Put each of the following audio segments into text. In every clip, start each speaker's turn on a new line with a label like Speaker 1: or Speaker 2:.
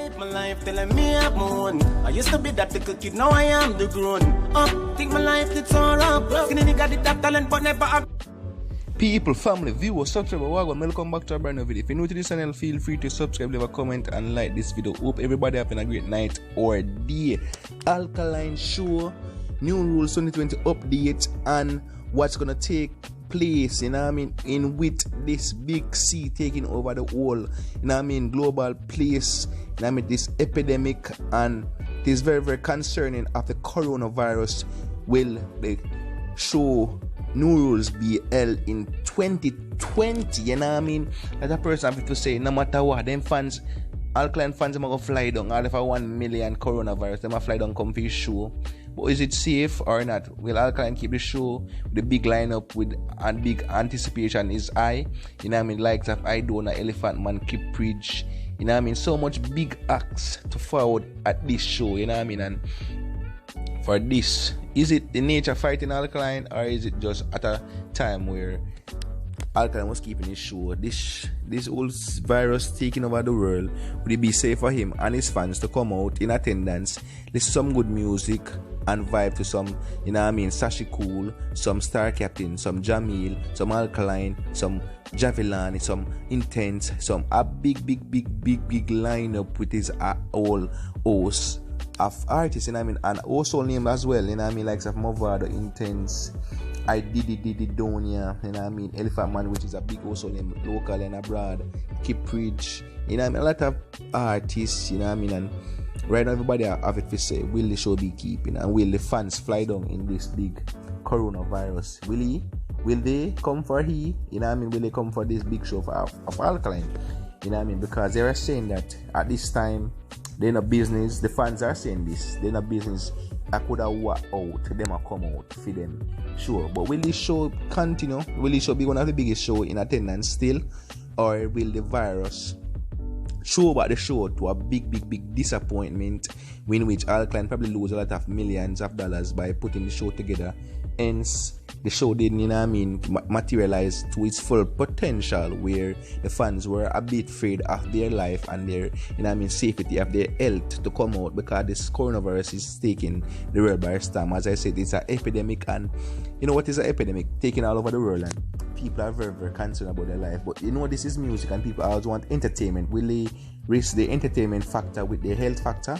Speaker 1: Live my life telling me I'm own. I used to be that little kid, now I am the grown. Think my life it's all up. Skinny nigga did that talent but never act.
Speaker 2: People, family, viewers, subscribers, welcome back to a brand new video. If you're new to this channel, feel free to subscribe, leave a comment and like this video. Hope everybody having a great night or day. Alkaline show, new rules 2020 update, and what's gonna take place, in with this big C taking over the whole, global place, this epidemic, and it is very, very concerning of the coronavirus. Will the show New Rules be held in 2020? As a person have to say, no matter what, them fans, Alkaline fans, them are gonna fly down. All for 1 million coronavirus, them are fly down come for his show. But is it safe or not? Will Alkaline keep the show with the big lineup with a big anticipation is high? Likes of I Dona, Elephant Man, Kipridge, so much big acts to forward at this show, and for this, is it the nature fighting Alkaline, or is it just at a time where Alkaline was keeping his show? This old virus taking over the world, would it be safe for him and his fans to come out in attendance, listen to some good music and vibe to some, Sashi Cool, some Star Captain, some Jamil, some Alkaline, some Javelin, some Intense, some a big lineup with his all hosts of artists, and also name as well, likes of Movado, Intense, I did Donia, Elephant Man, which is a big also name local and abroad, Kipridge, a lot of artists, and right now everybody have it to say, will the show be keeping, and will the fans fly down in this big coronavirus? Will they come for will they come for this big show of Alkaline? Because they are saying that at this time they're not business. The fans are saying this, they're not business. I could have walked out, them have come out for them, sure. But will this show continue? Will this show be one of the biggest show in attendance still, or will the virus show back the show to a big disappointment, in which Alkaline probably lose a lot of millions of dollars by putting the show together? Hence, the show didn't, materialize to its full potential, where the fans were a bit afraid of their life and their, safety of their health to come out, because this coronavirus is taking the world by storm. As I said, it's an epidemic, and what is an epidemic? Taking all over the world, and people are very, very concerned about their life. But this is music, and people always want entertainment. Will they risk the entertainment factor with the health factor?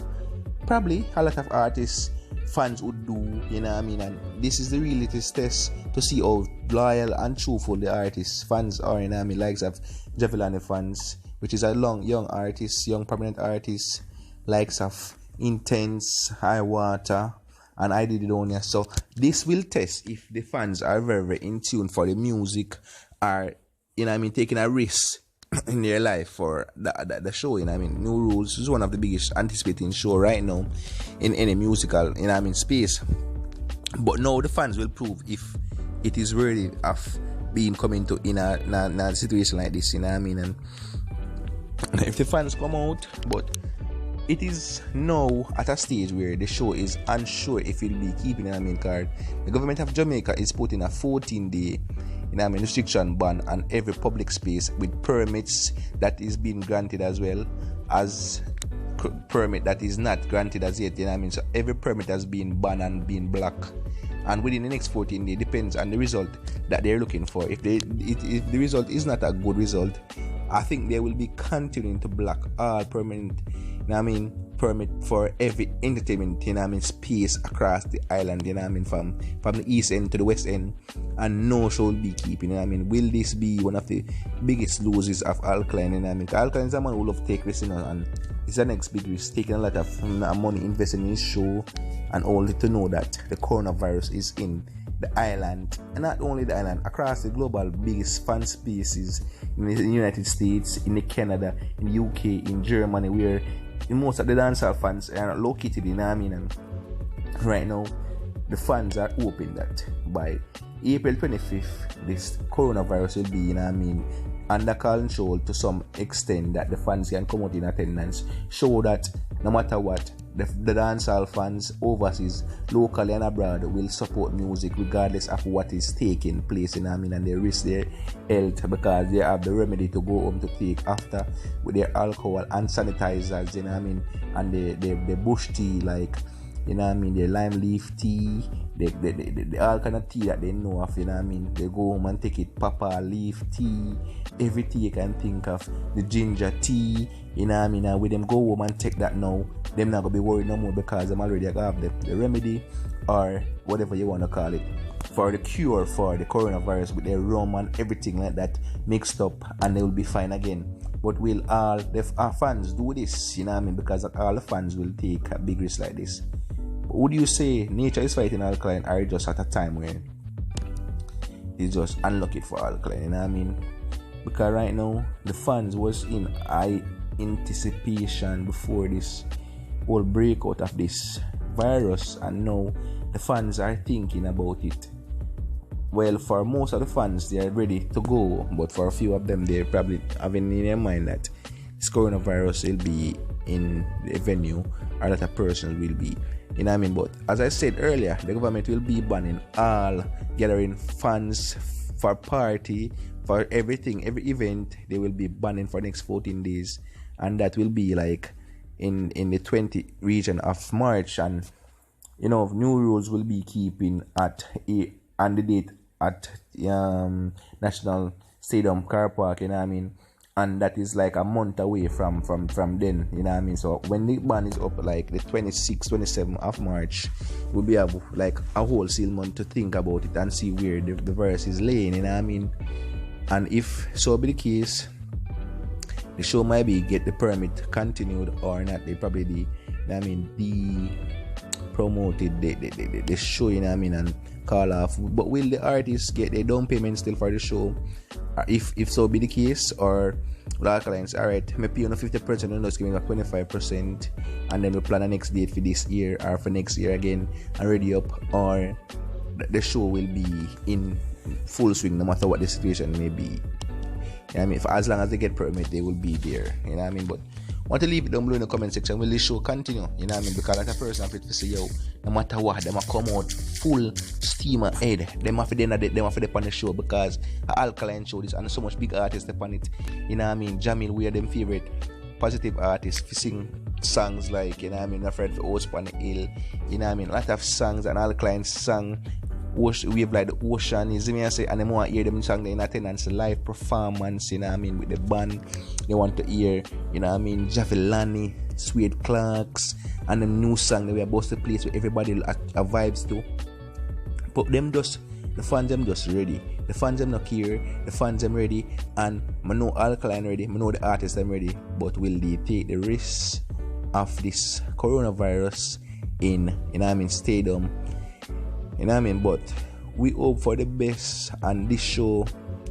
Speaker 2: Probably a lot of artists, fans would do, and this is the reality test to see how loyal and truthful the artists, fans are, likes of Javelin fans, which is a young artist, young prominent artist, likes of Intense, High Water, and I Did It Donia. So this will test if the fans are very, very in tune for the music, are taking a risk in their life for the show. New Rules is one of the biggest anticipating show right now in any musical space. But now the fans will prove if it is worthy of being coming to in a situation like this, and if the fans come out. But it is now at a stage where the show is unsure if it will be keeping card. The government of Jamaica is putting a 14-day restriction ban on every public space, with permits that is being granted as well as permit that is not granted as yet. So every permit has been banned and been blocked, and within the next 14 days, depends on the result that they're looking for. If the result is not a good result, I think they will be continuing to block all permanent permit for every entertainment space across the island, from the east end to the west end, and no show will be keeping. Will this be one of the biggest losses of Alkaline? Alkaline is a man who love take risks, and it's the next big risk, taking a lot of money investing in his show, and only to know that the coronavirus is in the island, and not only the island, across the global biggest fan spaces in the United States, in the Canada, in the UK, in Germany, where most of the dancehall fans are located in and right now the fans are hoping that by April 25th this coronavirus will be under control to some extent, that the fans can come out in attendance, show that no matter what, the dancehall fans overseas, locally and abroad, will support music regardless of what is taking place, you know what I mean, and they risk their health because they have the remedy to go home to take after with their alcohol and sanitizers, you know what I mean, and the bush tea, like, you know what I mean, the lime leaf tea, the all kind of tea that they know of, you know what I mean. They go home and take it, papa leaf tea, every tea you can think of, the ginger tea, you know what I mean. And with them go home and take that now, them not gonna be worried no more because them already have the remedy or whatever you want to call it for the cure for the coronavirus with their rum and everything like that mixed up, and they will be fine again. But will all the fans do this, you know what I mean, because all the fans will take a big risk like this? Would you say nature is fighting Alkaline, or just at a time where it's just unlucky for Alkaline, you know what I mean? Because right now the fans was in high anticipation before this whole breakout of this virus, and now the fans are thinking about it. Well, for most of the fans, they are ready to go, but for a few of them, they're probably having in their mind that this coronavirus will be in the venue, or that a person will be, you know what I mean. But as I said earlier, the government will be banning all gathering funds for party, for everything, every event. They will be banning for the next 14 days, and that will be like in the 20 region of March. And you know, new rules will be keeping at on the date at National Stadium car park, you know what I mean. And that is like a month away from then, you know what I mean. So when the ban is up, like the 26th, 27th of March, we'll be able like a wholesale month to think about it and see where the virus is laying, you know what I mean. And if so be the case, the show might be get the permit continued or not. They probably you know what I mean, promoted the show, you know what I mean, and call off. But will the artists get their down payment still for the show? If so be the case, or Alkaline's alright, me pay on 50% and just give me 25%, and then we plan a next date for this year or for next year again and ready up, or the show will be in full swing no matter what the situation may be. You know what I mean? For as long as they get permit, they will be there. You know what I mean? But want to leave it down below in the comment section. Will this show continue? You know what I mean? Because as a person, I have to say, yo, no matter what, them come out full steam ahead. Them have to them have to on the show, because an Alkaline show this and so much big artists upon it. You know what I mean? Jamil, we are them favorite positive artists to sing songs like, you know what I mean, A Friend for Host on the Hill. You know what I mean? A lot of songs, and Alkaline sang Wave Like the Ocean, is me I say, and they want to hear them song in attendance, live performance, you know what I mean, with the band. They want to hear, you know what I mean, Javelani, Sweet Clarks, and the new song that we are about to play, so everybody a vibes to. But them just, the fans them just ready. The fans them not here, the fans them ready, and I know Alkaline ready, I know the artists them ready, but will they take the risk of this coronavirus in, you know what I mean, stadium? You know what I mean? But we hope for the best, and this show,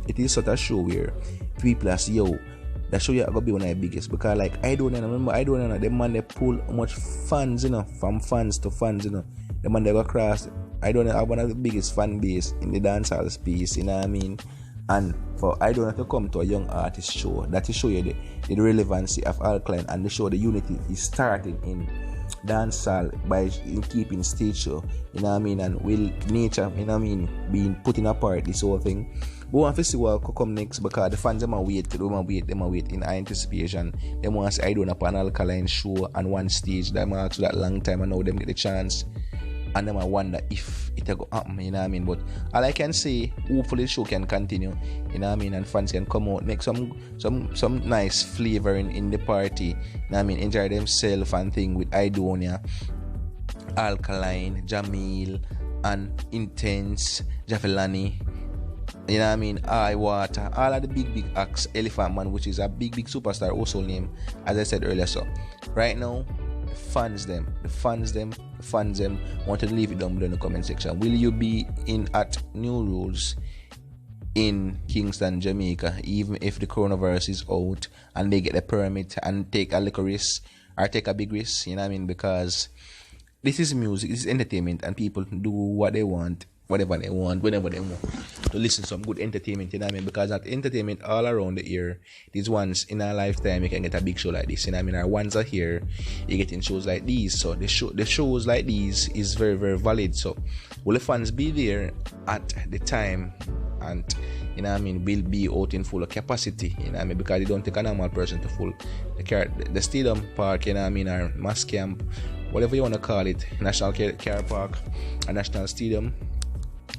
Speaker 2: it is such a show where people are say, yo, that show you are gonna be one of the biggest, because like I don't know, the man they pull how much fans, you know, from fans to fans, you know, the man they go across. I don't know, have one of the biggest fan base in the dancehall space, you know what I mean? And for I don't have to come to a young artist show, that will show you the relevancy of Alkaline, and the show the unity is starting in dancehall by keeping stage show, you know what I mean, and will nature, you know what I mean, being putting apart this whole thing. But we want to see what could come next, because the fans them wait in anticipation. Them want to see I don't up an Alkaline show on one stage that asked for that long time, and now them get the chance, and them I wonder if it go happen, you know what I mean. But all I can say, hopefully the show can continue, you know what I mean, and fans can come out, make some nice flavor in the party, you know what I mean, enjoy themselves and thing with Idonia, Alkaline, Jamil, and Intense, Javelani, you know what I mean, I Water, all of the big acts, Elephant Man, which is a big superstar also name, as I said earlier. So right now, the fans them want to leave it down below in the comment section. Will you be in at New Rules in Kingston, Jamaica, even if the coronavirus is out and they get the permit and take a little risk or take a big risk, you know what I mean? Because this is music, this is entertainment, and people do what they want whatever they want, whenever they want, to listen to some good entertainment, you know what I mean? Because that entertainment all around the year, these ones in our lifetime, you can get a big show like this, you know what I mean? Our ones are here, you're getting shows like these, so the shows like these is very, very valid. So will the fans be there at the time, and you know what I mean, will be out in full capacity, you know what I mean, because they don't take a normal person to full the stadium park, you know what I mean, or mass camp, whatever you want to call it, National Car Park, a National Stadium.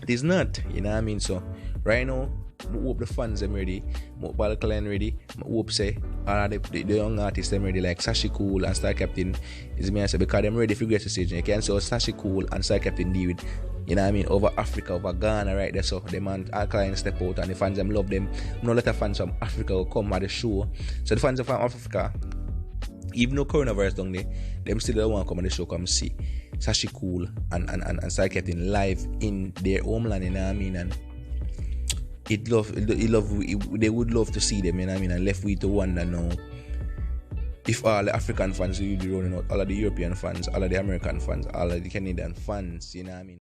Speaker 2: It is not, you know what I mean. So right now, I hope the fans them ready, Alkaline ready. I hope say all the young artists them ready, like Sashi Cool and Star Captain is me I say, because them ready for great decision. You can say Sashi Cool and Star Captain deal with, you know what I mean, over Africa, over Ghana right there. So the man Alkaline step out and the fans them love them. No lot of fans from Africa will come at the show. So the fans from Africa, even though coronavirus down there, them still don't want to come on the show, come see Sashi Cool and Star Captain live in their homeland, you know what I mean, and they would love to see them, you know what I mean, and left we to wonder now if all the African fans will be running out, all of the European fans, all of the American fans, all of the Canadian fans, you know what I mean.